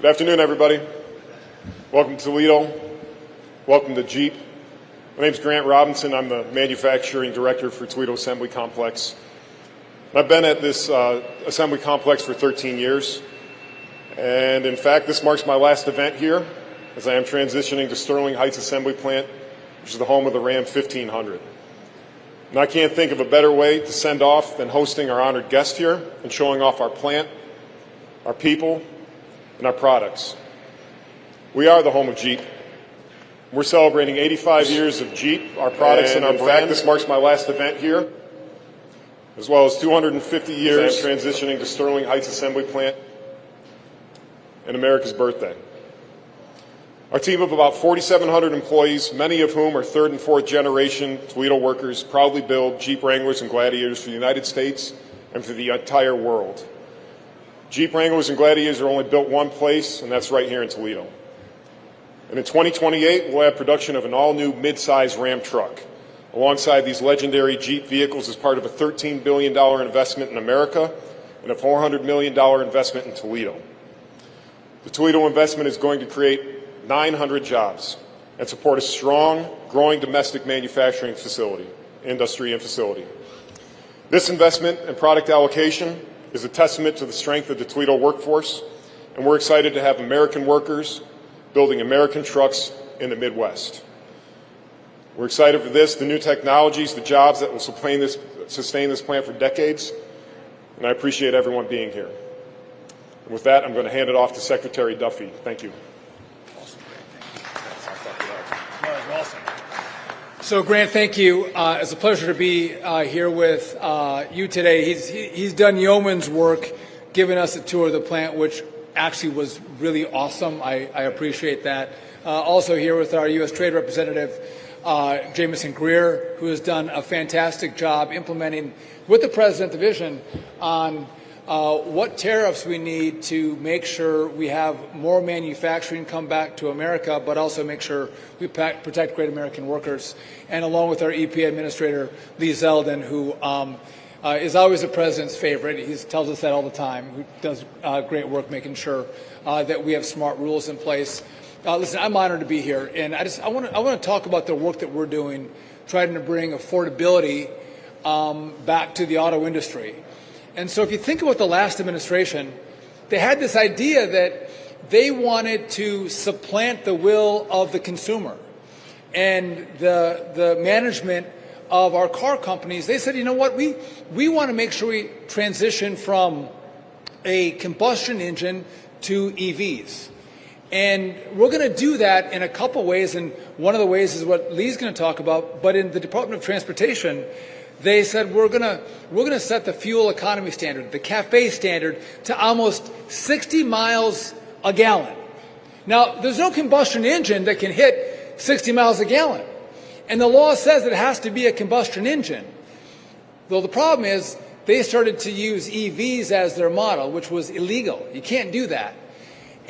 Good afternoon, everybody. Welcome to Toledo. Welcome to Jeep. My name is Grant Robinson. I'm the manufacturing director for Toledo Assembly Complex. I've been at this assembly complex for 13 years. And in fact, this marks my last event here as I am transitioning to Sterling Heights Assembly Plant, which is the home of the Ram 1500. And I can't think of a better way to send off than hosting our honored guest here and showing off our plant, our people, and our products. We are the home of Jeep. We're celebrating 85 years of Jeep, our products, and our brand. In fact, this marks my last event here, as well as 250 years transitioning to Sterling Heights Assembly Plant and America's birthday. Our team of about 4,700 employees, many of whom are third and fourth generation Toledo workers, proudly build Jeep Wranglers and Gladiators for the United States and for the entire world. Jeep Wranglers and Gladiators are only built one place, and that's right here in Toledo. And in 2028, we'll have production of an all-new mid-size Ram truck, alongside these legendary Jeep vehicles as part of a $13 billion investment in America and a $400 million investment in Toledo. The Toledo investment is going to create 900 jobs and support a strong, growing domestic manufacturing industry and facility. This investment and product allocation is a testament to the strength of the Toledo workforce, and we're excited to have American workers building American trucks in the Midwest. We're excited for this, the new technologies, the jobs that will sustain this plant for decades, and I appreciate everyone being here. And with that, I'm going to hand it off to Secretary Duffy. Thank you. So, Grant, thank you. It's a pleasure to be here with you today. He's done yeoman's work giving us a tour of the plant, which actually was really awesome. I appreciate that. Also here with our U.S. Trade Representative, Jamison Greer, who has done a fantastic job implementing with the President the vision on what tariffs we need to make sure we have more manufacturing come back to America, but also make sure we protect great American workers. And along with our EPA Administrator, Lee Zeldin, who is always the President's favorite. He tells us that all the time. Who does great work making sure that we have smart rules in place. Listen, I'm honored to be here, and I want to talk about the work that we're doing, trying to bring affordability back to the auto industry. And so if you think about the last administration, they had this idea that they wanted to supplant the will of the consumer. And the management of our car companies, they said, you know what, we want to make sure we transition from a combustion engine to EVs. And we're going to do that in a couple ways, and one of the ways is what Lee's going to talk about. But in the Department of Transportation, they said we're going to set the fuel economy standard, the CAFE standard, to almost 60 miles a gallon. Now, there's no combustion engine that can hit 60 miles a gallon. And the law says that it has to be a combustion engine. Though the problem is they started to use EVs as their model, which was illegal. You can't do that.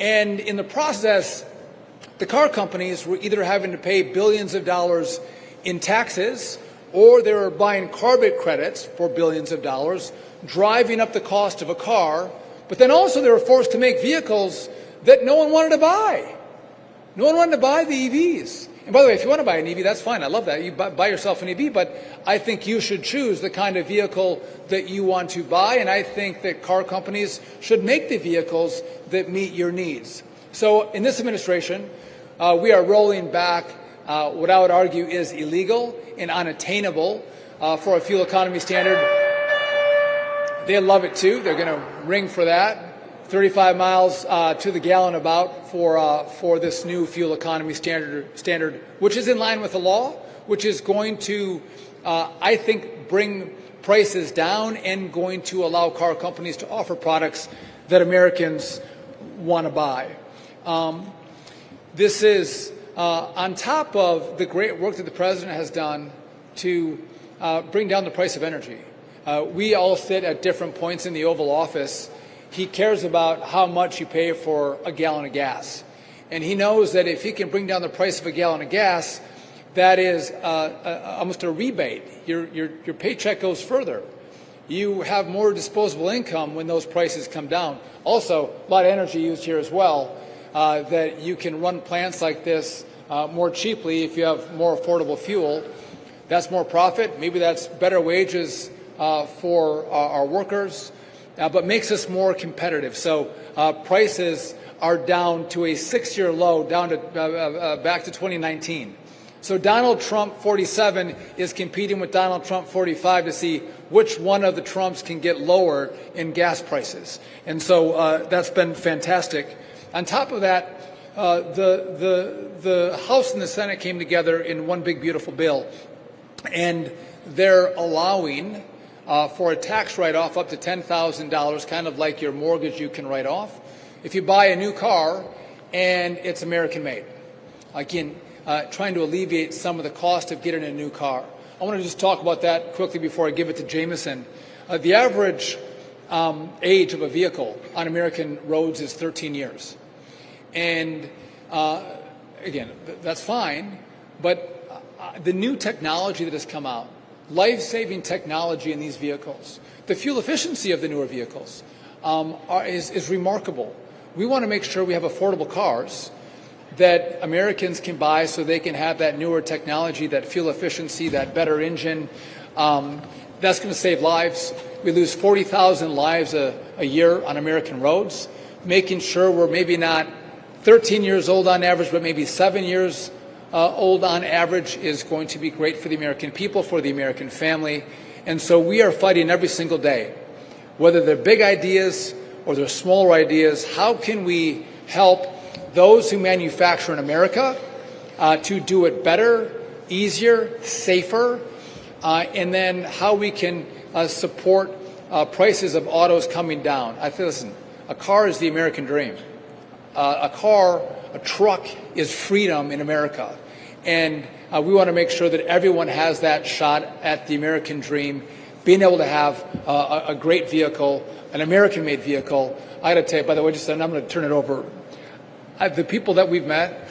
And in the process, the car companies were either having to pay billions of dollars in taxes, or they were buying carbon credits for billions of dollars, driving up the cost of a car, but then also they were forced to make vehicles that no one wanted to buy. No one wanted to buy the EVs. And by the way, if you want to buy an EV, that's fine. I love that. You buy yourself an EV, but I think you should choose the kind of vehicle that you want to buy, and I think that car companies should make the vehicles that meet your needs. So in this administration, we are rolling back what I would argue is illegal and unattainable for a fuel economy standard. They love it too. They're going to ring for that. 35 miles to the gallon about for this new fuel economy standard, which is in line with the law, which is going to, I think, bring prices down and going to allow car companies to offer products that Americans want to buy. This is on top of the great work that the President has done to bring down the price of energy. We all sit at different points in the Oval Office. He cares about how much you pay for a gallon of gas. And he knows that if he can bring down the price of a gallon of gas, that is almost a rebate. Your paycheck goes further. you have more disposable income when those prices come down. Also, a lot of energy used here as well, that you can run plants like this more cheaply if you have more affordable fuel. That's more profit. Maybe that's better wages for our workers, but makes us more competitive. So prices are down to a 6-year low, down to back to 2019. So Donald Trump 47 is competing with Donald Trump 45 to see which one of the Trumps can get lower in gas prices. And so that's been fantastic. On top of that, the House and the Senate came together in one big beautiful bill, and they're allowing for a tax write-off up to $10,000, kind of like your mortgage you can write off, if you buy a new car and it's American-made. Again, trying to alleviate some of the cost of getting a new car. I want to just talk about that quickly before I give it to Jameson. The average age of a vehicle on American roads is 13 years. And again, that's fine, but the new technology that has come out, life-saving technology in these vehicles, the fuel efficiency of the newer vehicles is remarkable. We want to make sure we have affordable cars that Americans can buy so they can have that newer technology, that fuel efficiency, that better engine. That's going to save lives. We lose 40,000 lives a year on American roads. Making sure we're maybe not 13 years old on average, but maybe 7 years old on average is going to be great for the American people, for the American family. And so we are fighting every single day, whether they're big ideas or they're smaller ideas. How can we help those who manufacture in America to do it better, easier, safer, and then how we can support prices of autos coming down. I think, listen, a car is the American dream. A truck is freedom in America. And we want to make sure that everyone has that shot at the American dream, being able to have a great vehicle, an American-made vehicle. I got to tell you, by the way, I'm going to turn it over. The people that we've met,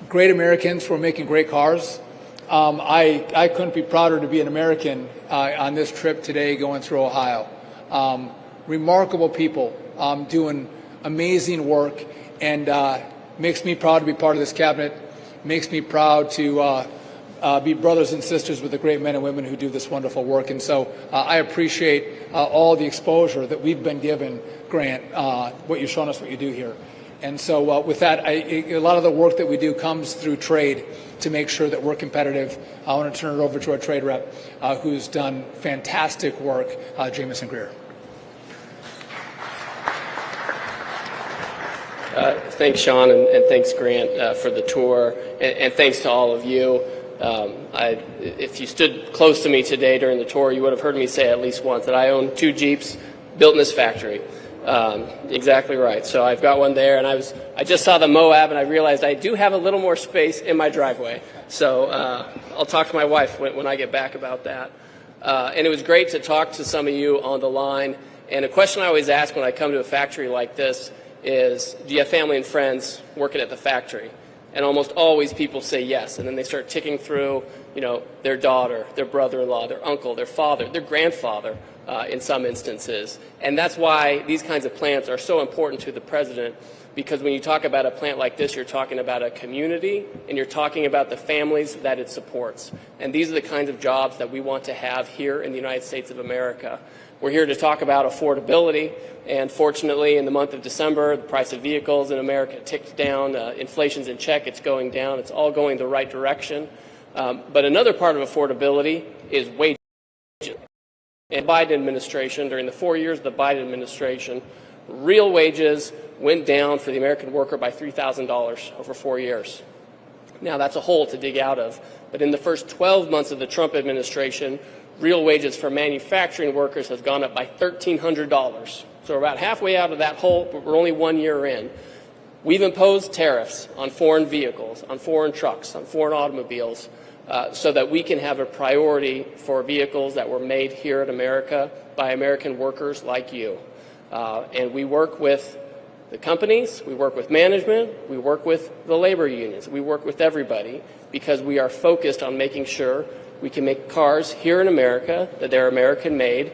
great Americans who are making great cars. I couldn't be prouder to be an American on this trip today going through Ohio. Remarkable people doing amazing work, and makes me proud to be part of this cabinet, makes me proud to be brothers and sisters with the great men and women who do this wonderful work. And so I appreciate all the exposure that we've been given, Grant, what you've shown us, what you do here. And so with that, a lot of the work that we do comes through trade to make sure that we're competitive. I want to turn it over to our trade rep who's done fantastic work, Jameson Greer. Thanks, Sean, and thanks, Grant, for the tour, and thanks to all of you. If you stood close to me today during the tour, you would have heard me say at least once that I own 2 Jeeps built in this factory. Exactly right. So I've got one there, and I just saw the Moab, and I realized I do have a little more space in my driveway. So I'll talk to my wife when I get back about that. And it was great to talk to some of you on the line. And a question I always ask when I come to a factory like this is, do you have family and friends working at the factory? And almost always people say yes, and then they start ticking through, their daughter, their brother-in-law, their uncle, their father, their grandfather, in some instances. And that's why these kinds of plants are so important to the president, because when you talk about a plant like this, you're talking about a community, and you're talking about the families that it supports. And these are the kinds of jobs that we want to have here in the United States of America. We're here to talk about affordability, and fortunately in the month of December, the price of vehicles in America ticked down. Inflation's in check, it's going down, it's all going the right direction. But another part of affordability is wages. And the Biden administration, during the 4 years of the Biden administration, real wages went down for the American worker by $3,000 over 4 years. Now that's a hole to dig out of, but in the first 12 months of the Trump administration, real wages for manufacturing workers has gone up by $1,300. So we're about halfway out of that hole, but we're only 1 year in. We've imposed tariffs on foreign vehicles, on foreign trucks, on foreign automobiles, so that we can have a priority for vehicles that were made here in America by American workers like you. And we work with the companies, we work with management, we work with the labor unions, we work with everybody, because we are focused on making sure we can make cars here in America, that they're American made,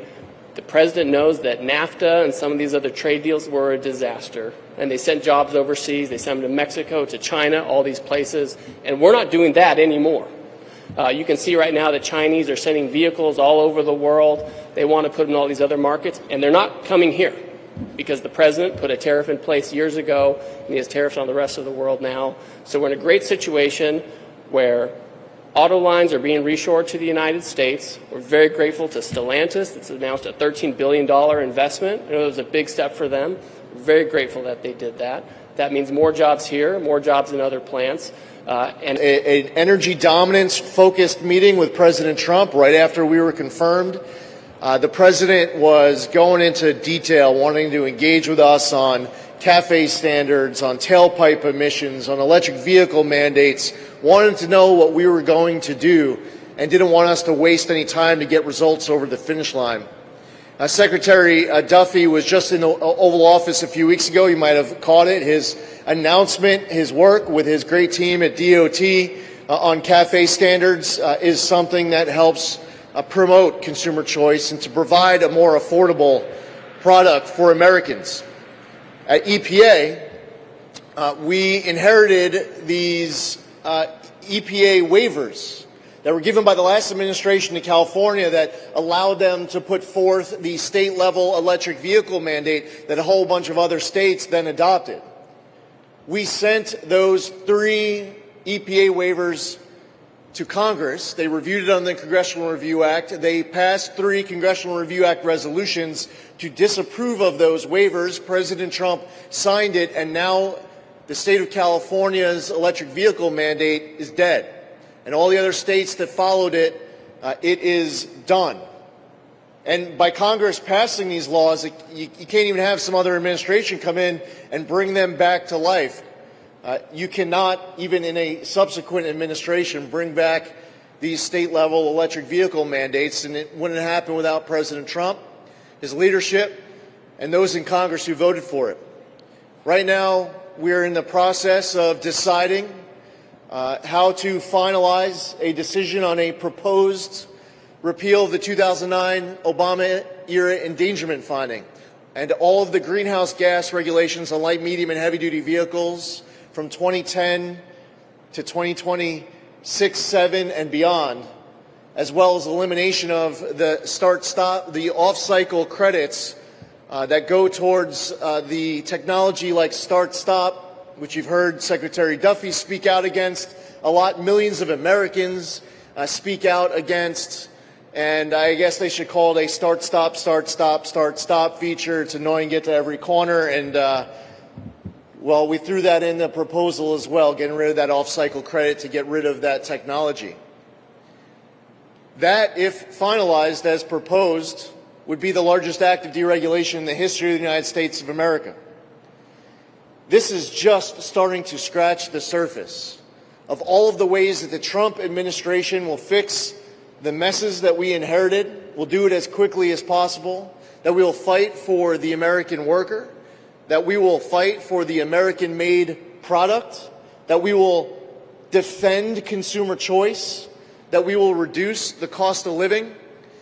The president knows that NAFTA and some of these other trade deals were a disaster, and they sent jobs overseas. They sent them to Mexico, to China, all these places, and we're not doing that anymore. You can see right now the Chinese are sending vehicles all over the world. They want to put them in all these other markets, and they're not coming here because the president put a tariff in place years ago, and he has tariffs on the rest of the world now. So we're in a great situation where auto lines are being reshored to the United States. We're very grateful to Stellantis. It's announced a $13 billion investment. I know it was a big step for them. We're very grateful that they did that. That means more jobs here, more jobs in other plants. An energy dominance-focused meeting with President Trump right after we were confirmed. The president was going into detail, wanting to engage with us on CAFE standards, on tailpipe emissions, on electric vehicle mandates, wanted to know what we were going to do, and didn't want us to waste any time to get results over the finish line. Secretary Duffy was just in the Oval Office a few weeks ago. You might have caught it. His announcement, his work with his great team at DOT on CAFE standards is something that helps promote consumer choice and to provide a more affordable product for Americans. At EPA, we inherited these EPA waivers that were given by the last administration to California that allowed them to put forth the state-level electric vehicle mandate that a whole bunch of other states then adopted. We sent those 3 EPA waivers to Congress. They reviewed it on the Congressional Review Act. They passed 3 Congressional Review Act resolutions to disapprove of those waivers. President Trump signed it, and now the state of California's electric vehicle mandate is dead. And all the other states that followed it, it is done. And by Congress passing these laws, you can't even have some other administration come in and bring them back to life. You cannot, even in a subsequent administration, bring back these state-level electric vehicle mandates, and it wouldn't happen without President Trump, his leadership, and those in Congress who voted for it. Right now, we're in the process of deciding how to finalize a decision on a proposed repeal of the 2009 Obama-era endangerment finding and all of the greenhouse gas regulations on light, medium, and heavy-duty vehicles from 2010 to 2026, 7, and beyond, as well as elimination of the start-stop, the off-cycle credits that go towards the technology like start-stop, which you've heard Secretary Duffy speak out against, a lot, millions of Americans speak out against, and I guess they should call it a start-stop, start-stop, start-stop feature. It's annoying to get to every corner, and well, we threw that in the proposal as well, getting rid of that off-cycle credit to get rid of that technology. That, if finalized as proposed, would be the largest act of deregulation in the history of the United States of America. This is just starting to scratch the surface of all of the ways that the Trump administration will fix the messes that we inherited. We'll do it as quickly as possible, that we will fight for the American worker, that we will fight for the American-made product, that we will defend consumer choice, that we will reduce the cost of living,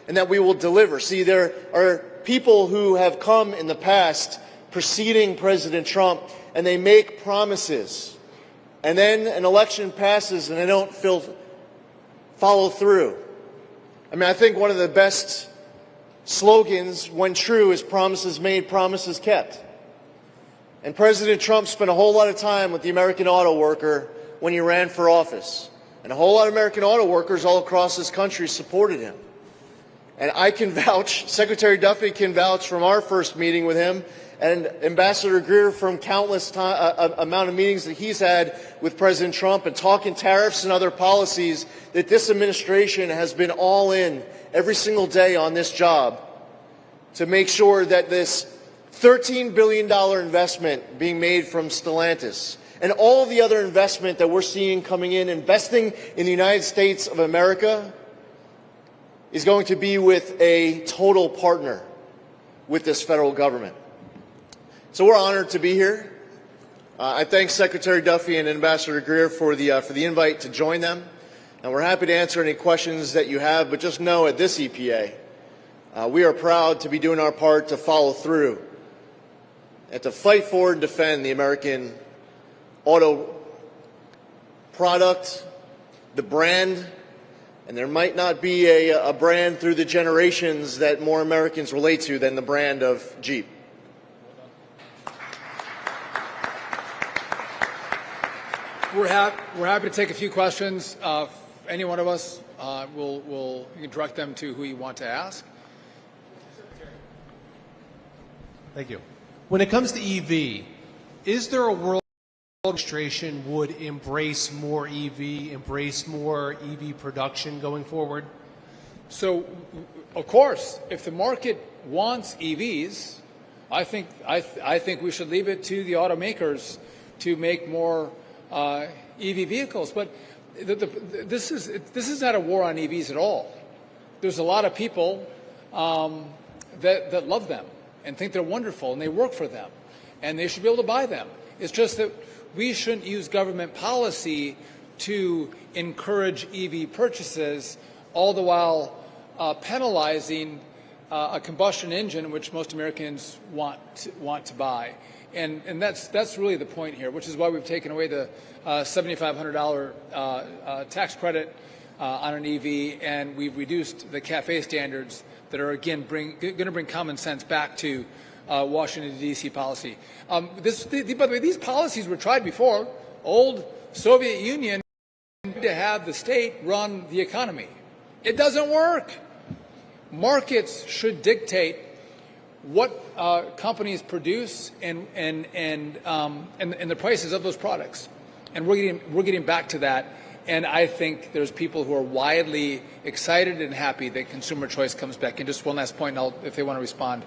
and that we will deliver. See, there are people who have come in the past preceding President Trump, and they make promises, and then an election passes and they don't follow through. I mean, I think one of the best slogans, when true, is promises made, promises kept. And President Trump spent a whole lot of time with the American auto worker when he ran for office. And a whole lot of American auto workers all across this country supported him. And I can vouch, Secretary Duffy can vouch from our first meeting with him, and Ambassador Greer from countless amount of meetings that he's had with President Trump and talking tariffs and other policies, that this administration has been all in every single day on this job to make sure that this $13 billion investment being made from Stellantis and all of the other investment that we're seeing coming in, investing in the United States of America, is going to be with a total partner with this federal government. So we're honored to be here. I thank Secretary Duffy and Ambassador Greer for the invite to join them. And we're happy to answer any questions that you have, but just know at this EPA, We are proud to be doing our part to follow through and to fight for and defend the American auto product, the brand, and there might not be a brand through the generations that more Americans relate to than the brand of Jeep. We're happy to take a few questions. Any one of us you can direct them to who you want to ask. Thank you. When it comes to EV, is there a world administration would embrace more EV, embrace more EV production going forward? So, of course, if the market wants EVs, I think we should leave it to the automakers to make more EV vehicles. But this is not a war on EVs at all. There's a lot of people that love them and think they're wonderful and they work for them and they should be able to buy them. It's just that we shouldn't use government policy to encourage EV purchases, all the while penalizing a combustion engine, which most Americans want to buy. And that's really the point here, which is why we've taken away the $7,500 tax credit on an EV, and we've reduced the CAFE standards that are, again, going to bring common sense back to Washington, D.C. policy. By the way, these policies were tried before. Old Soviet Union to have the state run the economy. It doesn't work. Markets should dictate what companies produce and the prices of those products, and we're getting back to that. And I think there's people who are widely excited and happy that consumer choice comes back. And just one last point, and if they want to respond,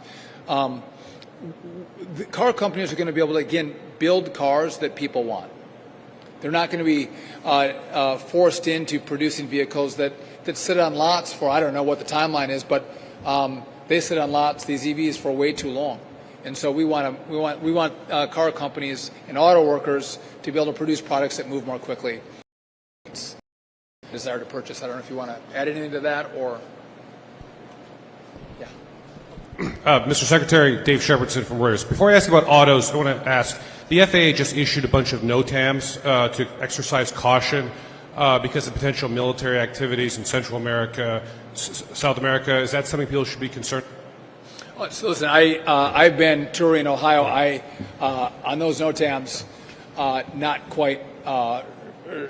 the car companies are going to be able to again build cars that people want. They're not going to be forced into producing vehicles that sit on lots for, I don't know what the timeline is, but they sit on lots, these EVs, for way too long. And so we want car companies and auto workers to be able to produce products that move more quickly. Desire to purchase. I don't know if you want to add anything to that or. Yeah. Mr. Secretary, Dave Shepardson from Reuters. Before I ask about autos, I want to ask, the FAA just issued a bunch of NOTAMs to exercise caution because of potential military activities in Central America, South America. Is that something people should be concerned? So listen, I've been touring Ohio. On those NOTAMs, not quite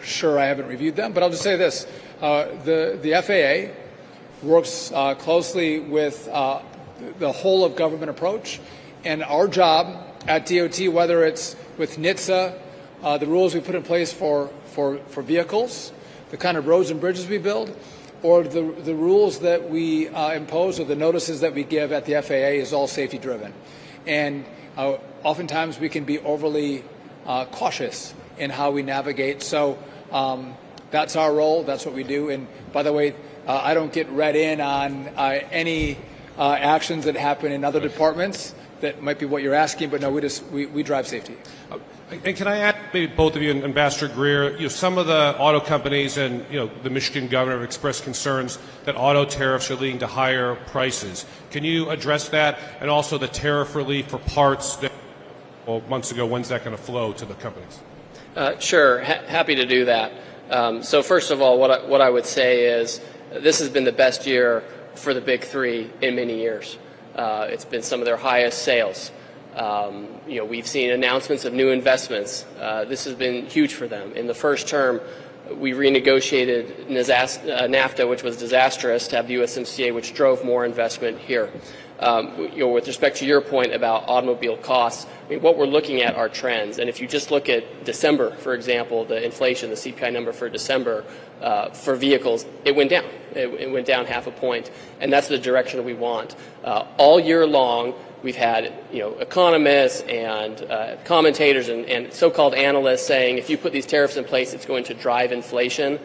sure. I haven't reviewed them, but I'll just say this: the FAA works closely with the whole of government approach, and our job at DOT, whether it's with NHTSA, the rules we put in place for vehicles, the kind of roads and bridges we build, or the rules that we impose or the notices that we give at the FAA is all safety driven. And oftentimes we can be overly cautious in how we navigate. So that's our role. That's what we do. And by the way, I don't get read in on any actions that happen in other departments. That might be what you're asking, but no, we drive safety. And can I add, maybe both of you, and Ambassador Greer, some of the auto companies and the Michigan governor have expressed concerns that auto tariffs are leading to higher prices. Can you address that, and also the tariff relief for parts that, months ago? When's that going to flow to the companies? Sure, happy to do that. So first of all, what I would say is this has been the best year for the big three in many years. It's been some of their highest sales. We've seen announcements of new investments. This has been huge for them. In the first term, we renegotiated NAFTA, which was disastrous, to have the USMCA, which drove more investment here. With respect to your point about automobile costs, what we're looking at are trends. And if you just look at December, for example, the inflation, the CPI number for December for vehicles, it went down. It went down 0.5 point, and that's the direction that we want. All year long, we've had economists and commentators and so-called analysts saying if you put these tariffs in place, it's going to drive inflation.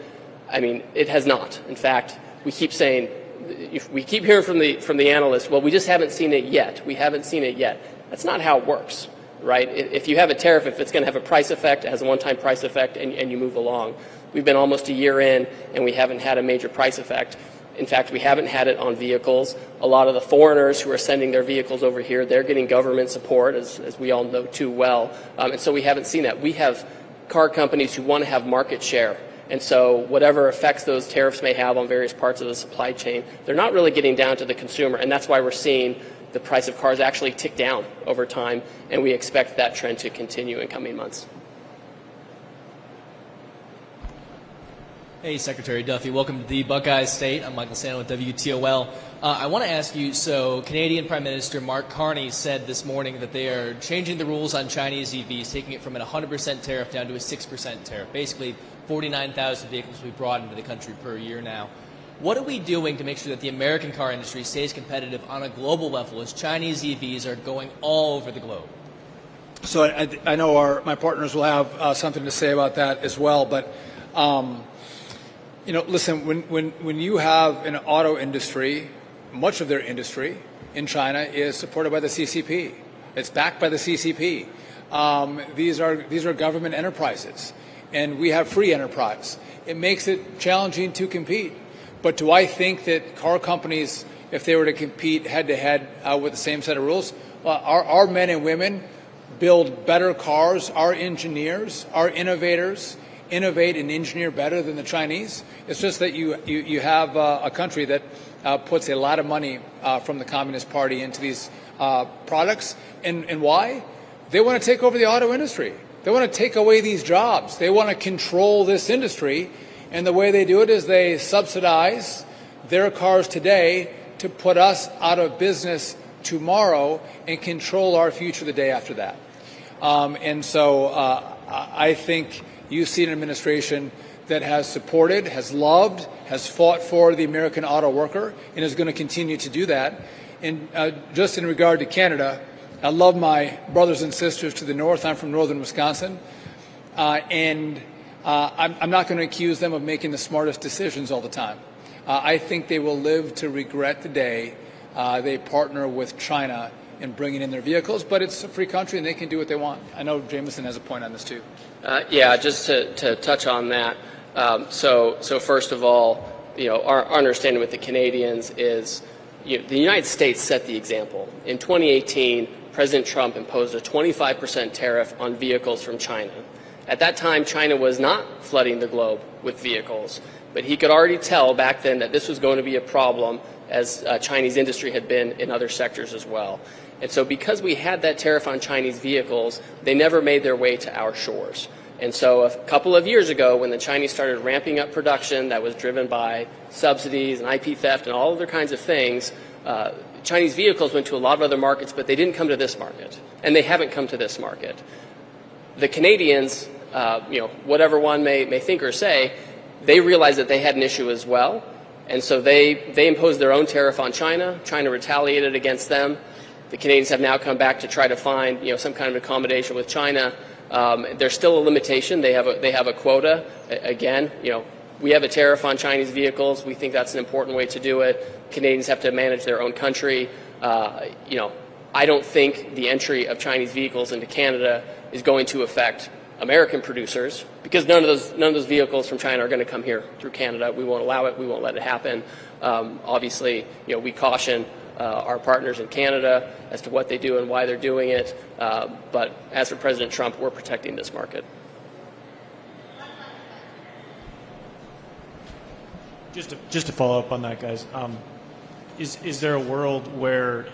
I mean, it has not. In fact, we keep saying, if we keep hearing from the analysts, well, we just haven't seen it yet. We haven't seen it yet. That's not how it works, right? If you have a tariff, if it's going to have a price effect, it has a one-time price effect, and you move along. We've been almost a year in, and we haven't had a major price effect. In fact, we haven't had it on vehicles. A lot of the foreigners who are sending their vehicles over here, they're getting government support, as we all know too well. And so we haven't seen that. We have car companies who want to have market share. And so whatever effects those tariffs may have on various parts of the supply chain, they're not really getting down to the consumer. And that's why we're seeing the price of cars actually tick down over time. And we expect that trend to continue in coming months. Hey, Secretary Duffy. Welcome to the Buckeye State. I'm Michael Sano with WTOL. I want to ask you, so Canadian Prime Minister Mark Carney said this morning that they are changing the rules on Chinese EVs, taking it from an 100% tariff down to a 6% tariff. Basically, 49,000 vehicles will be brought into the country per year now. What are we doing to make sure that the American car industry stays competitive on a global level as Chinese EVs are going all over the globe? So I know my partners will have something to say about that as well, but listen, when you have an auto industry, much of their industry in China is supported by the CCP. It's backed by the CCP. These are government enterprises, and we have free enterprise. It makes it challenging to compete. But do I think that car companies, if they were to compete head-to-head with the same set of rules, our men and women build better cars, our engineers, our innovators, innovate and engineer better than the Chinese. It's just that you have a country that puts a lot of money from the Communist Party into these products. And why? They want to take over the auto industry. They want to take away these jobs. They want to control this industry. And the way they do it is they subsidize their cars today to put us out of business tomorrow and control our future the day after that. And so I think you see an administration that has supported, has loved, has fought for the American auto worker, and is going to continue to do that. And just in regard to Canada, I love my brothers and sisters to the north. I'm from northern Wisconsin. And I'm not going to accuse them of making the smartest decisions all the time. I think they will live to regret the day they partner with China in bringing in their vehicles, but it's a free country and they can do what they want. I know Jameson has a point on this too. Just to touch on that. So first of all, our understanding with the Canadians is the United States set the example. In 2018, President Trump imposed a 25% tariff on vehicles from China. At that time, China was not flooding the globe with vehicles, but he could already tell back then that this was going to be a problem, as Chinese industry had been in other sectors as well. And so because we had that tariff on Chinese vehicles, they never made their way to our shores. And so a couple of years ago, when the Chinese started ramping up production that was driven by subsidies and IP theft and all other kinds of things, Chinese vehicles went to a lot of other markets, but they didn't come to this market. And they haven't come to this market. The Canadians, whatever one may think or say, they realized that they had an issue as well. And so they imposed their own tariff on China. China retaliated against them. The Canadians have now come back to try to find some kind of accommodation with China. There's still a limitation. They have a quota. Again, we have a tariff on Chinese vehicles. We think that's an important way to do it. Canadians have to manage their own country. I don't think the entry of Chinese vehicles into Canada is going to affect American producers, because none of those vehicles from China are going to come here through Canada. We won't allow it. We won't let it happen. Obviously, we caution our partners in Canada as to what they do and why they're doing it. But as for President Trump, we're protecting this market. Just to follow up on that, guys, is there a world where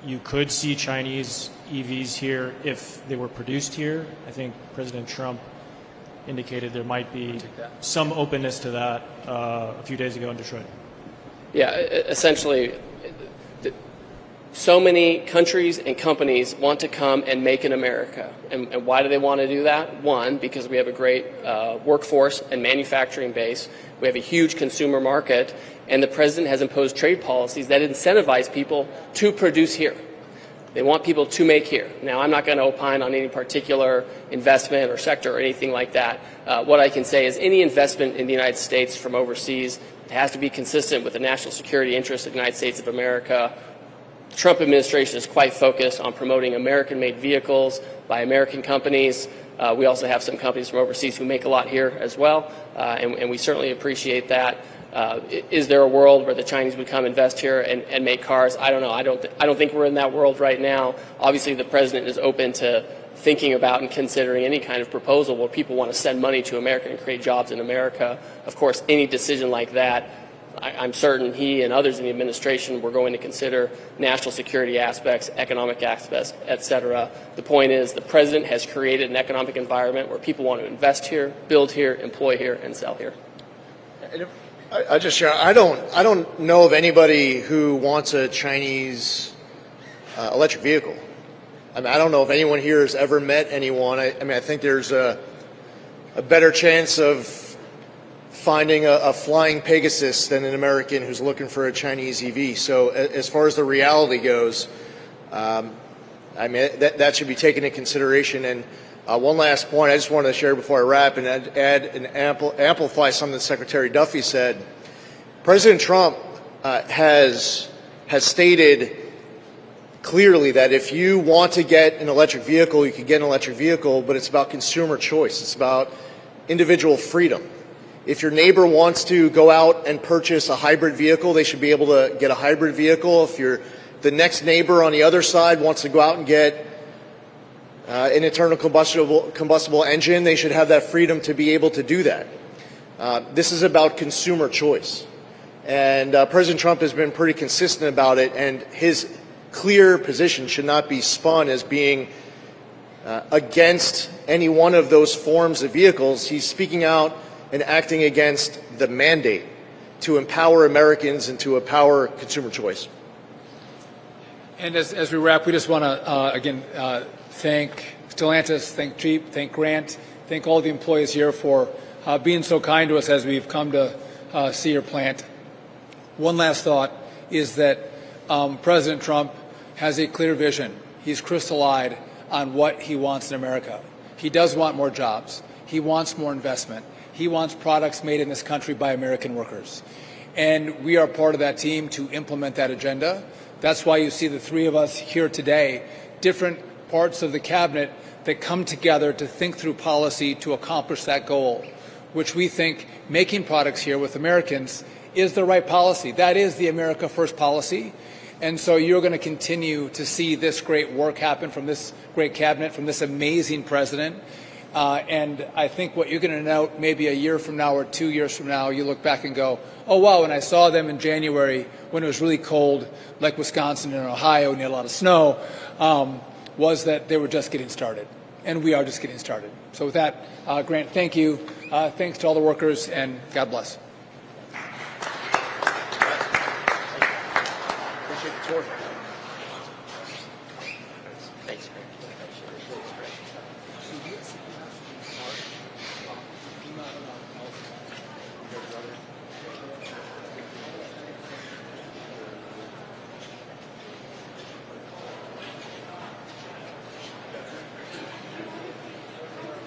you could see Chinese EVs here if they were produced here? I think President Trump indicated there might be some openness to that a few days ago in Detroit. Yeah, essentially, so many countries and companies want to come and make in America. And why do they want to do that? One, because we have a great workforce and manufacturing base. We have a huge consumer market. And the president has imposed trade policies that incentivize people to produce here. They want people to make here. Now, I'm not going to opine on any particular investment or sector or anything like that. What I can say is any investment in the United States from overseas has to be consistent with the national security interests of the United States of America. The Trump administration is quite focused on promoting American-made vehicles by American companies. We also have some companies from overseas who make a lot here as well, and we certainly appreciate that. Is there a world where the Chinese would come invest here and make cars? I don't know. I don't think we're in that world right now. Obviously, the president is open to thinking about and considering any kind of proposal where people want to send money to America and create jobs in America. Of course, any decision like that, I'm certain he and others in the administration were going to consider national security aspects, economic aspects, et cetera. The point is the president has created an economic environment where people want to invest here, build here, employ here, and sell here. I just share. I don't know of anybody who wants a Chinese electric vehicle. I mean, I don't know if anyone here has ever met anyone. I mean, I think there's a better chance of finding a flying Pegasus than an American who's looking for a Chinese EV. So as far as the reality goes, I mean, that should be taken into consideration. And one last point I just wanted to share before I wrap and add and amplify something that Secretary Duffy said. President Trump has stated clearly that if you want to get an electric vehicle, you can get an electric vehicle, but it's about consumer choice. It's about individual freedom. If your neighbor wants to go out and purchase a hybrid vehicle, they should be able to get a hybrid vehicle. If the next neighbor on the other side wants to go out and get an internal combustible engine, they should have that freedom to be able to do that. This is about consumer choice. And President Trump has been pretty consistent about it, and his clear position should not be spun as being against any one of those forms of vehicles. He's speaking out and acting against the mandate to empower Americans and to empower consumer choice. And as we wrap, we just want to, again, thank Stellantis, thank Jeep, thank Grant, thank all the employees here for being so kind to us as we've come to see your plant. One last thought is that President Trump has a clear vision. He's crystal-eyed on what he wants in America. He does want more jobs. He wants more investment. He wants products made in this country by American workers. And we are part of that team to implement that agenda. That's why you see the three of us here today, different parts of the cabinet that come together to think through policy to accomplish that goal, which we think making products here with Americans is the right policy. That is the America First policy. And so you're going to continue to see this great work happen from this great cabinet, from this amazing president. And I think what you're going to note maybe a year from now or 2 years from now, you look back and go, oh, wow, when I saw them in January when it was really cold, like Wisconsin and Ohio, and you had a lot of snow, was that they were just getting started. And we are just getting started. So with that, Grant, thank you. Thanks to all the workers, and God bless. Appreciate the tour.